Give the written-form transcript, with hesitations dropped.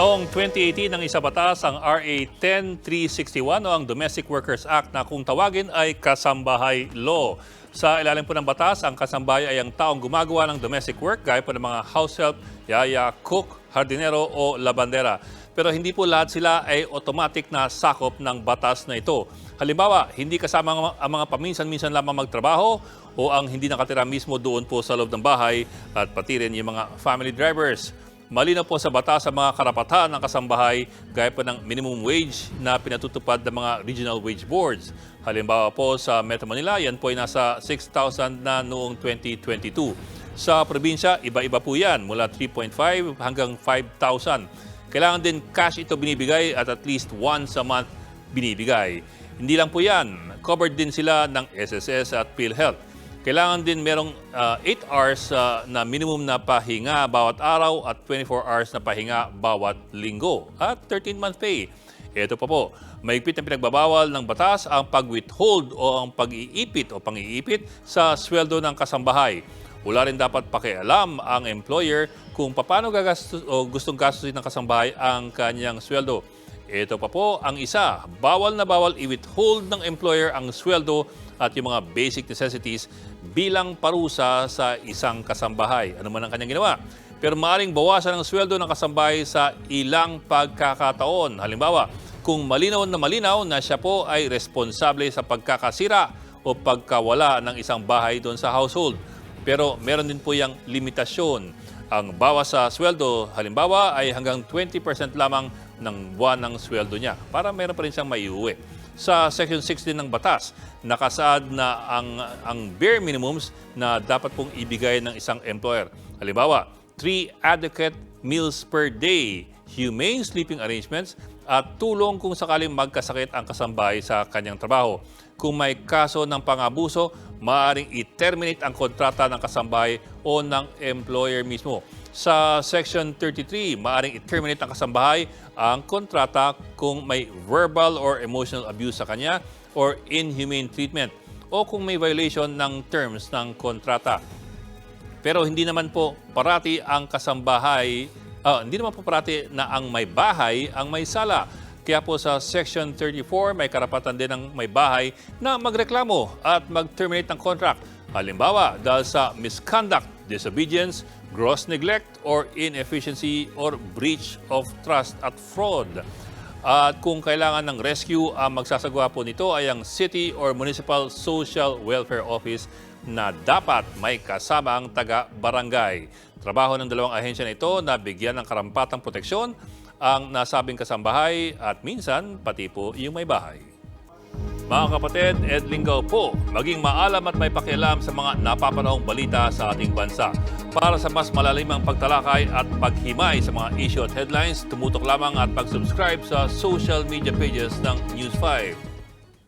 Taong 2018 ng isa batas ang RA 10361 o ang Domestic Workers Act na kung tawagin ay kasambahay law. Sa ilalim po ng batas, ang kasambahay ay ang taong gumagawa ng domestic work gaya po ng mga house help, yaya, cook, hardinero o labandera. Pero hindi po lahat sila ay automatic na sakop ng batas na ito. Halimbawa, hindi kasama ang mga paminsan-minsan lamang magtrabaho o ang hindi nakatira mismo doon po sa loob ng bahay at pati rin yung mga family drivers. Malinaw po sa batas ang mga karapatan ng kasambahay gaya po ng minimum wage na pinatutupad ng mga regional wage boards. Halimbawa po sa Metro Manila, yan po ay nasa 6,000 na noong 2022. Sa probinsya, iba-iba po yan mula 3.5 hanggang 5,000. Kailangan din cash ito binibigay at least once a month binibigay. Hindi lang po yan, covered din sila ng SSS at PhilHealth. Kailangan din merong 8 hours na minimum na pahinga bawat araw at 24 hours na pahinga bawat linggo at 13-month pay. Ito pa po, mahigpit na pinagbabawal ng batas ang pag-withhold o ang pag-iipit o pang-iipit sa sweldo ng kasambahay. Wala rin dapat pakialam ang employer kung paano gagastos o gustong gastusin ng kasambahay ang kanyang sweldo. Ito pa po ang isa, bawal na bawal i-withhold ng employer ang sweldo at yung mga basic necessities bilang parusa sa isang kasambahay. Ano man ang kanyang ginawa. Pero maaaring bawasan ang sweldo ng kasambahay sa ilang pagkakataon. Halimbawa, kung malinaw na siya po ay responsable sa pagkakasira o pagkawala ng isang bahay doon sa household. Pero meron din po yung limitasyon. Ang bawas sa sweldo, halimbawa, ay hanggang 20% lamang ng buwan ng sweldo niya para meron pa rin siyang maiuwi. Sa Section 16 ng batas, nakasaad na ang bare minimums na dapat pong ibigay ng isang employer. Halimbawa, 3 adequate meals per day, humane sleeping arrangements, at tulong kung sakaling magkasakit ang kasambahay sa kanyang trabaho. Kung may kaso ng pang-abuso, maaaring i-terminate ang kontrata ng kasambahay o ng employer mismo. Sa Section 33, maaaring i-terminate ng kasambahay ang kontrata kung may verbal or emotional abuse sa kanya or inhumane treatment o kung may violation ng terms ng kontrata. Pero hindi naman po parati ang kasambahay, hindi naman po parati na ang may bahay ang may sala. Kaya po sa Section 34, may karapatan din ng may bahay na magreklamo at mag-terminate ng contract. Halimbawa, dahil sa misconduct, disobedience, gross neglect, or inefficiency or breach of trust at fraud. At kung kailangan ng rescue, ang magsasagawa po nito ay ang City or Municipal Social Welfare Office na dapat may kasama ang taga-barangay. Trabaho ng dalawang ahensya na ito na bigyan ng karampatang proteksyon ang nasabing kasambahay at minsan pati po yung may bahay. Mga kapatid, Ed Lingaw po, maging maalam at may pakialam sa mga napapanahong balita sa ating bansa. Para sa mas malalimang pagtalakay at paghimay sa mga issue at headlines, tumutok lamang at mag-subscribe sa social media pages ng News 5.